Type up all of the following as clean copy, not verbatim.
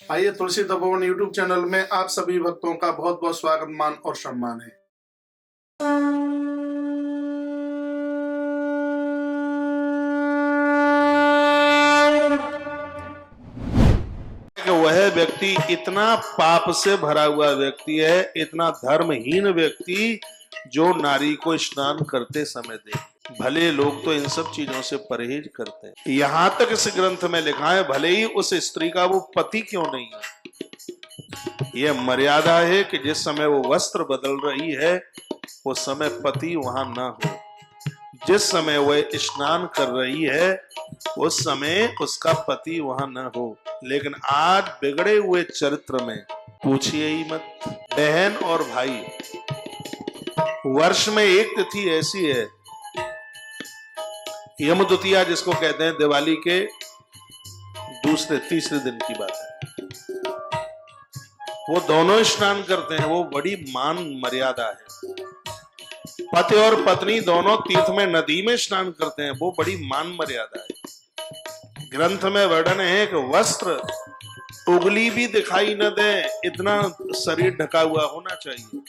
आइए तुलसी Tapovan YouTube channel में आप सभी भक्तों का बहुत बहुत स्वागत मान और सम्मान है। वह व्यक्ति इतना पाप से भरा हुआ व्यक्ति है, इतना धर्महीन व्यक्ति जो नारी को स्नान करते समय दे। भले लोग तो इन सब चीजों से परहेज करते हैं। यहां तक इस ग्रंथ में लिखा है भले ही उस स्त्री का वो पति क्यों नहीं है, यह मर्यादा है कि जिस समय वो वस्त्र बदल रही है उस समय पति वहां ना हो, जिस समय वह स्नान कर रही है उस समय उसका पति वहां न हो। लेकिन आज बिगड़े हुए चरित्र में पूछिए ही मत। बहन और भाई, वर्ष में एक तिथि ऐसी है, यम द्वितीया जिसको कहते हैं, दिवाली के दूसरे तीसरे दिन की बात है, वो दोनों स्नान करते हैं। वो बड़ी मान मर्यादा है। पति और पत्नी दोनों तीर्थ में नदी में स्नान करते हैं, वो बड़ी मान मर्यादा है। ग्रंथ में वर्णन है कि वस्त्र उंगली भी दिखाई न दे, इतना शरीर ढका हुआ होना चाहिए।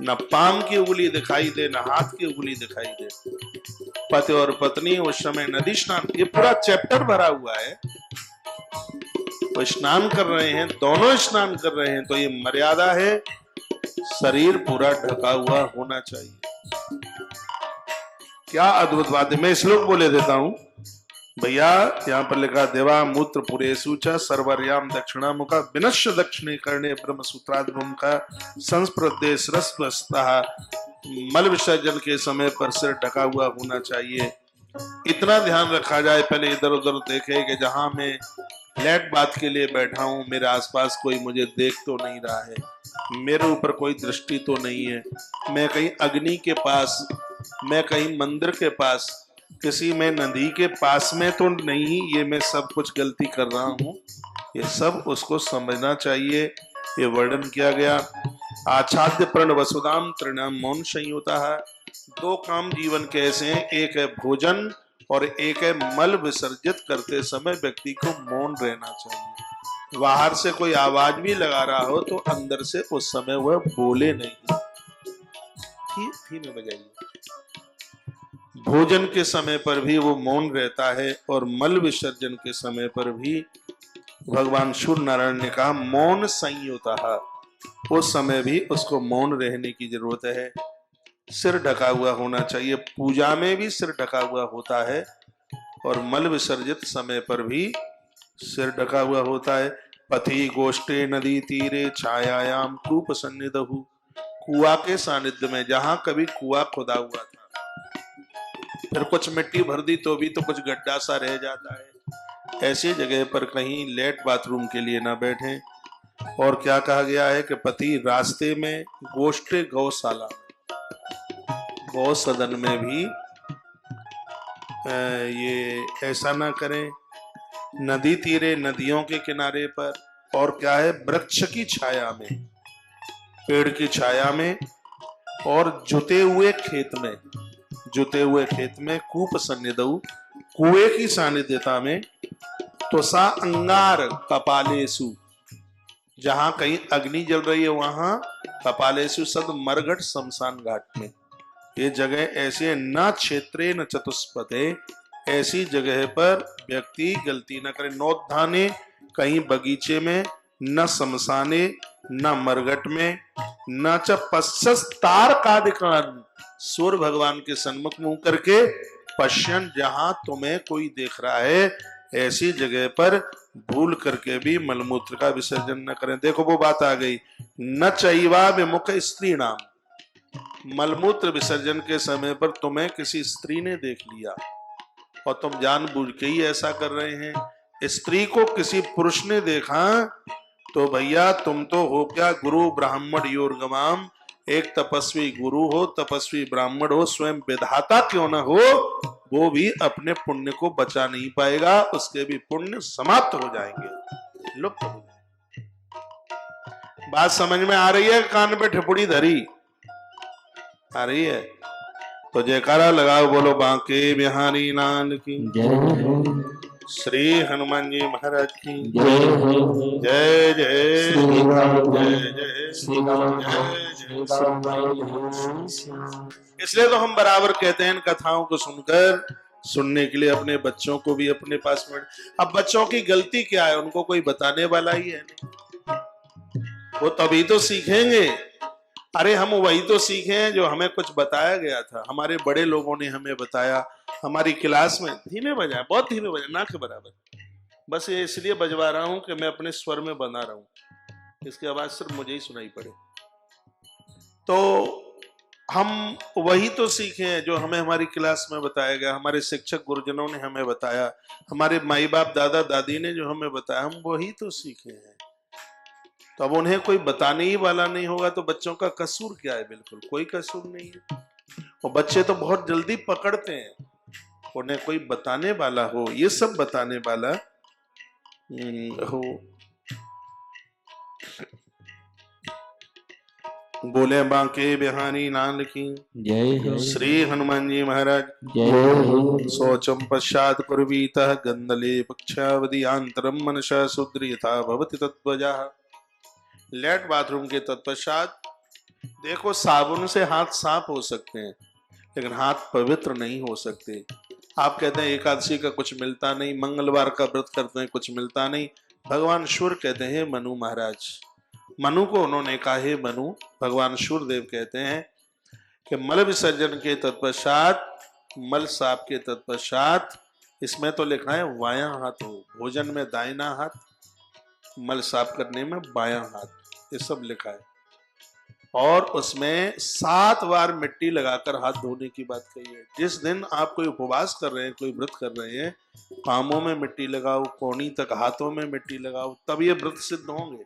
न पाम की उंगली दिखाई दे, न हाथ की उंगली दिखाई दे। पति और पत्नी उस समय नदी स्नान, ये पूरा चैप्टर भरा हुआ है, वो स्नान कर रहे हैं, दोनों स्नान कर रहे हैं, तो ये मर्यादा है, शरीर पूरा ढका हुआ होना चाहिए। क्या अद्भुत बात है। मैं श्लोक बोले देता हूं भैया। यहाँ पर लिखा, देवा मूत्र पुरेशु च सर्वर्याम दक्षिणा मुखा विनश्य दक्षिणे करणे ब्रह्म सूत्राद मुखा संस्प्रदेश रसवस्तः। मल विसर्जन के समय पर सिर ढका हुआ होना चाहिए। इतना ध्यान रखा जाए, पहले इधर उधर देखे कि जहां मैं फ्लैट बात के लिए बैठा हूं मेरे आसपास कोई मुझे देख तो नहीं रहा है, मेरे ऊपर कोई दृष्टि तो नहीं है, मैं कहीं अग्नि के पास, मैं कहीं मंदिर के पास, किसी में नदी के पास में तो नहीं, ये मैं सब कुछ गलती कर रहा हूं, ये सब उसको समझना चाहिए। ये वर्णन किया गया। आच्छाद्य प्रण वसुदाम त्रिणाम मौन संयुता है। दो काम जीवन के ऐसे हैं, एक है भोजन और एक है मल विसर्जित करते समय व्यक्ति को मौन रहना चाहिए। बाहर से कोई आवाज भी लगा रहा हो तो अंदर से उस समय वह बोले नहीं। ठीक में बजाइए। भोजन के समय पर भी वो मौन रहता है और मल विसर्जन के समय पर भी भगवान सूर्य नारायण ने कहा मौन संयुता, उस समय भी उसको मौन रहने की जरूरत है। सिर ढका हुआ होना चाहिए, पूजा में भी सिर ढका हुआ होता है और मल विसर्जित समय पर भी सिर ढका हुआ होता है। पथि गोष्ठे नदी तीरे छायायाम कूप सन्निधहु। कुआ के सानिध्य में, जहां कभी कुआ खुदा हुआ था, फिर कुछ मिट्टी भर दी तो भी तो कुछ गड्ढा सा रह जाता है, ऐसी जगह पर कहीं लेट बाथरूम के लिए ना बैठें। और क्या कहा गया है कि पति रास्ते में, गोष्ठे गौशाला, गौ सदन में भी ये ऐसा ना करें। नदी तीरे, नदियों के किनारे पर, और क्या है, वृक्ष की छाया में, पेड़ की छाया में, और जुते हुए खेत में, जुते हुए खेत में, कूप सन्निधौ, कुएं की सानिध्यता में, तो सा अंगार कपालेसु, जहां कहीं अग्नि जल रही है वहां, कपालेसु सद मरघट शमशान घाट में। ये जगह ऐसे न क्षेत्रे न चतुष्पथे, ऐसी जगह पर व्यक्ति गलती न करे। नौधाने, कहीं बगीचे में, न शमशाने, न मरघट में, न च पश्चस्तार कादिकान, सूर्य भगवान के सन्मुख मुंह करके, पश्यन, जहां तुम्हें कोई देख रहा है, ऐसी जगह पर भूल करके भी मलमूत्र का विसर्जन न करें। देखो वो बात आ गई, न चैवा विमुख स्त्री नाम। मलमूत्र विसर्जन के समय पर तुम्हें किसी स्त्री ने देख लिया और तुम जानबूझ के ही ऐसा कर रहे हैं। स्त्री को किसी पुरुष ने देखा तो भैया तुम तो हो क्या, गुरु ब्राह्मण योर्गमाम, एक तपस्वी गुरु हो, तपस्वी ब्राह्मण हो, स्वयं विधाता क्यों न हो, वो भी अपने पुण्य को बचा नहीं पाएगा, उसके भी पुण्य समाप्त हो जाएंगे, लुप्त हो जाएंगे। बात समझ में आ रही है? कान पे ठिपुड़ी धरी आ रही है तो जयकारा लगाओ, बोलो बांके बिहारी लाल की जय। श्री हनुमान जी महाराज की जय जय जय श्री राम जय जय श्री राम जय जय। इसलिए तो हम बराबर कहते हैं इन कथाओं को सुनकर सुनने के लिए अपने बच्चों को भी अपने पास में। अब बच्चों की गलती क्या है, उनको कोई बताने वाला ही है नहीं, वो तभी तो सीखेंगे। अरे हम वही तो सीखे हैं जो हमें कुछ बताया गया था, हमारे बड़े लोगों ने हमें बताया। हमारी क्लास में धीमे बजाए, बहुत धीमे बजाए, ना के बराबर, बस ये इसलिए बजवा रहा हूं कि मैं अपने स्वर में बना रहा हूं, इसकी आवाज सिर्फ मुझे ही सुनाई पड़े। तो हम वही तो सीखे हैं जो हमें हमारी क्लास में बताया गया, हमारे शिक्षक गुरुजनों ने हमें बताया, हमारे माई बाप दादा दादी ने जो हमें बताया, हम वही तो सीखे हैं। तो अब उन्हें कोई बताने ही वाला नहीं होगा तो बच्चों का कसूर क्या है? बिल्कुल कोई कसूर नहीं है। और बच्चे तो बहुत जल्दी पकड़ते हैं, उन्हें कोई बताने वाला हो, ये सब बताने वाला हो। बोले बांके बिहारी लाल की जय श्री हनुमान जी महाराज जय। शौचम पश्चात कुर्वीतः गंधले पक्षावधि आंतरम मनसा शूद्र यथा भवति तत्वजा। लेट बाथरूम के तत्पश्चात देखो, साबुन से हाथ साफ हो सकते हैं लेकिन हाथ पवित्र नहीं हो सकते। आप कहते हैं एकादशी का कुछ मिलता नहीं, मंगलवार का व्रत करते हैं कुछ मिलता नहीं। भगवान सूर्य कहते हैं मनु महाराज, मनु को उन्होंने कहा है मनु, भगवान सूर्यदेव कहते हैं कि मल विसर्जन के तत्पश्चात, मल साफ के तत्पश्चात, इसमें तो लिखा है बायां हाथ हो, भोजन में दाहिना हाथ, मल साफ करने में बायां हाथ, ये सब लिखा है। और उसमें 7 बार मिट्टी लगाकर हाथ धोने की बात कही है। जिस दिन आप कोई उपवास कर रहे हैं, कोई व्रत कर रहे हैं, पामों में मिट्टी लगाओ, कोहनी तक हाथों में मिट्टी लगाओ, तब ये व्रत सिद्ध होंगे।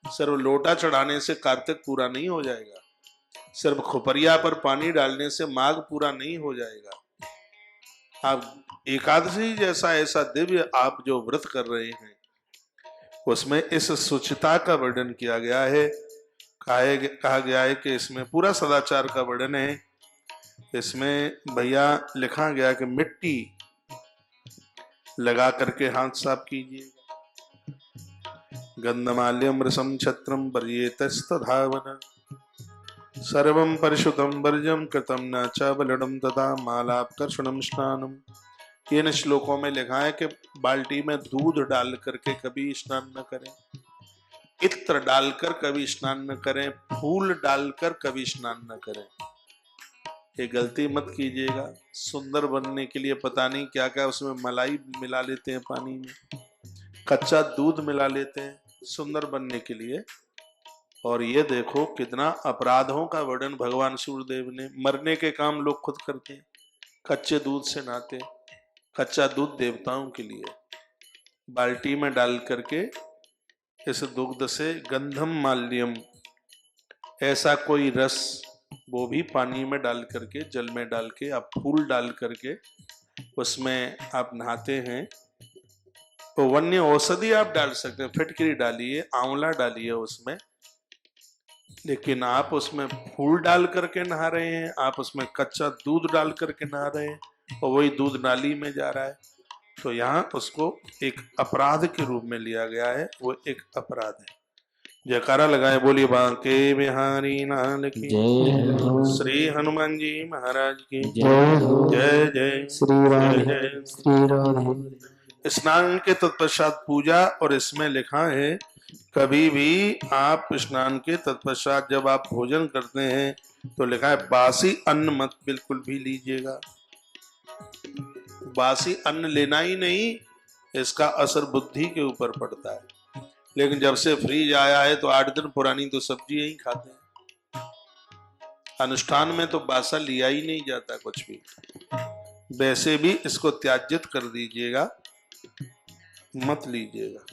सिर्फ लोटा चढ़ाने से कार्तिक पूरा नहीं हो जाएगा, सिर्फ खुपरिया पर पानी डालने से माघ पूरा नहीं हो जाएगा। आप एकादशी जैसा ऐसा दिव्य आप जो व्रत कर रहे हैं, उसमें इस शुचिता का वर्णन किया गया है। कहा गया है कि इसमें पूरा सदाचार का वर्णन है। इसमें भैया लिखा गया कि मिट्टी लगा करके हाथ साफ कीजिए। गंधमाल्यम रसम छत्रम पर्येतस्तधावन सर्वं परिशुद्धं वर्जम कृतं न च बलडं तथा मालापकर्षणं स्नानम। इन श्लोकों में लिखा है कि बाल्टी में दूध डाल करके कभी स्नान न करें, इत्र डालकर कभी स्नान न करें, फूल डालकर कभी स्नान न करें। ये गलती मत कीजिएगा। सुंदर बनने के लिए पता नहीं क्या क्या उसमें मलाई मिला लेते हैं, पानी में कच्चा दूध मिला लेते हैं सुंदर बनने के लिए। और ये देखो कितना अपराधों का वर्णन भगवान सूर्यदेव ने, मरने के काम लोग खुद करते हैं, कच्चे दूध से नहाते। कच्चा दूध देवताओं के लिए, बाल्टी में डाल करके इस दुग्ध से गंधम माल्यम, ऐसा कोई रस, वो भी पानी में डाल करके, जल में डाल के, आप फूल डाल करके उसमें आप नहाते हैं। तो वन्य औषधि आप डाल सकते हैं, फिटकरी डालिए, आंवला डालिए उसमें, लेकिन आप उसमें फूल डाल करके नहा रहे हैं, आप उसमें कच्चा दूध डाल करके नहा रहे हैं और वही दूध नाली में जा रहा है। तो यहाँ उसको एक अपराध के रूप में लिया गया है, वो एक अपराध है। जयकारा लगाए, बोलिए बांके बिहारी लाल की श्री हनुमान जी महाराज की जय जय श्री राधे। स्नान के तत्पश्चात पूजा, और इसमें लिखा है कभी भी आप स्नान के तत्पश्चात जब आप भोजन करते हैं तो लिखा है बासी अन्न मत बिल्कुल भी लीजिएगा। बासी अन्न लेना ही नहीं, इसका असर बुद्धि के ऊपर पड़ता है। लेकिन जब से फ्रीज आया है तो 8 दिन पुरानी तो सब्जी ही खाते हैं। अनुष्ठान में तो बासा लिया ही नहीं जाता कुछ भी। वैसे भी इसको त्याज्यत कर दीजिएगा, मत लीजिएगा।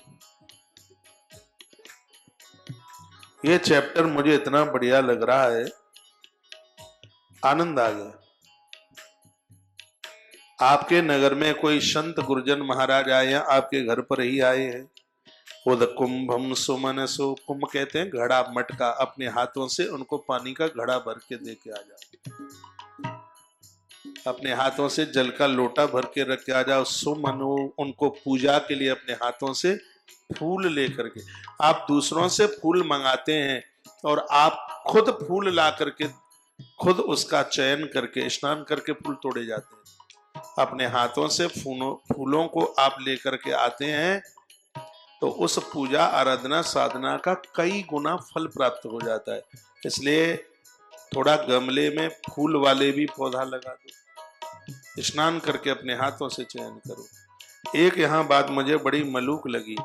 ये चैप्टर मुझे इतना बढ़िया लग रहा है, आनंद आ गया। आपके नगर में कोई संत गुरुजन महाराज आए हैं, आपके घर पर ही आए हैं, उद कुंभम सुमनसो, कुंभ कहते हैं घड़ा, मटका, अपने हाथों से उनको पानी का घड़ा भर के दे के आ जाओ। अपने हाथों से जल का लोटा भर के रख के आ जाओ। सुमनो उनको पूजा के लिए अपने हाथों से फूल लेकर के। आप दूसरों से फूल मंगाते हैं और आप खुद फूल ला करके खुद उसका चयन करके स्नान करके फूल तोड़े जाते हैं। अपने हाथों से फूलों को आप लेकर के आते हैं तो उस पूजा आराधना साधना का कई गुना फल प्राप्त हो जाता है। इसलिए थोड़ा गमले में फूल वाले भी पौधा लगा दो, स्नान करके अपने हाथों से चयन करो। एक यहाँ बात मुझे बड़ी मलूक लगी,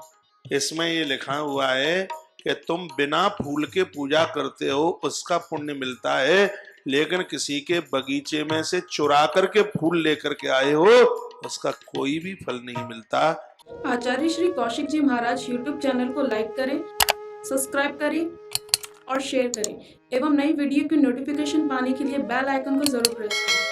इसमें ये लिखा हुआ है कि तुम बिना फूल के पूजा करते हो उसका पुण्य मिलता है, लेकिन किसी के बगीचे में से चुरा करके फूल लेकर के आए हो उसका कोई भी फल नहीं मिलता। आचार्य श्री कौशिक जी महाराज यूट्यूब चैनल को लाइक करें, सब्सक्राइब करें और शेयर करें एवं नई वीडियो की नोटिफिकेशन पाने के लिए बेल आइकन को जरूर प्रेस करें।